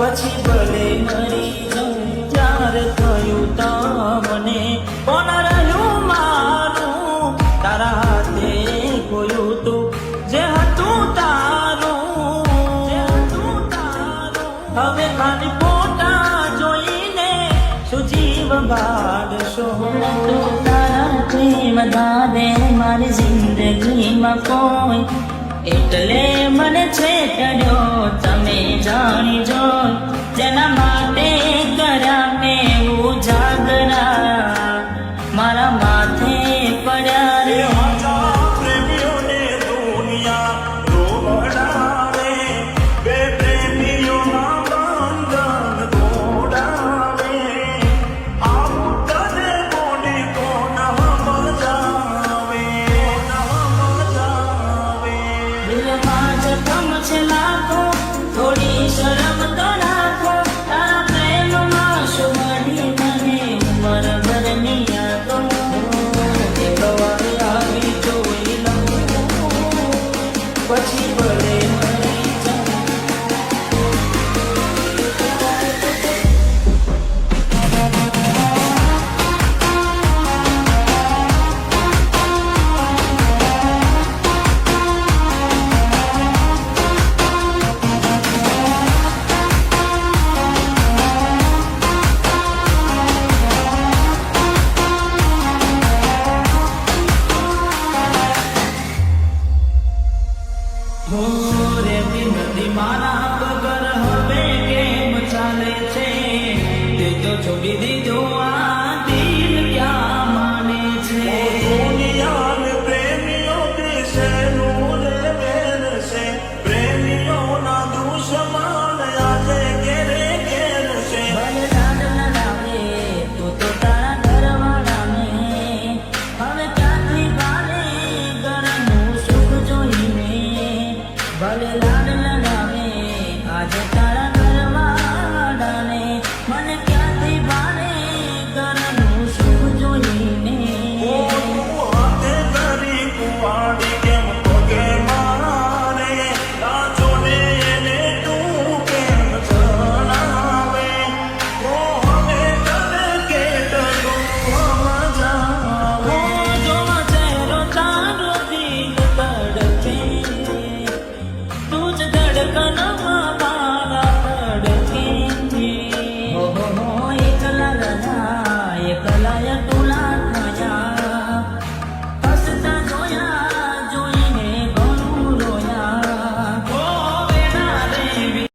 પછી ભલે મરી જાઉં ત્યારે થયું તમને કોણ રહ્યું મારું તારા હાથે ખોયું તું જે હતું તારું હવે ખાલી ફોટા જોઈને શું જીવ બાળશો તારા પ્રેમ દાદે મારી જિંદગીમાં કોઈ એટલે મને છેતર્યો તમે જાણી જો જેના માટે કર્યા મેં ઉજાગરા મારા માથે પડ્યા રે પ્રેમીઓને દુનિયા રોવડાવે બે પ્રેમીઓના બંધન તોડાવે આવું તને કોને કોણ સમજાવે દિલમાં જખમ છે લાખો થોડી શરમ તો રાખો તારા પ્રેમમાં શું મળી મને ઉંમર ભરની યાદો એક વાર આવી જોઈ લઉં પછી ભલે મરી જાઉં રે વિનતી મારા વગર હવે કેમ ચાલે છે તે તો છોડી દીધો આ દિલ ક્યાં માને છે દુનિયાને પ્રેમીઓ દેશેનું રે વેર છે પ્રેમીઓના દુશ્મન આજે ઘેરે ઘેર છે ભલે લાડ લડાવે તું તો તારા ઘરવાળાને હવે ક્યાંથી ભારે ઘરનું સુખ જોઈને ભલે લાડ લડાવે આજે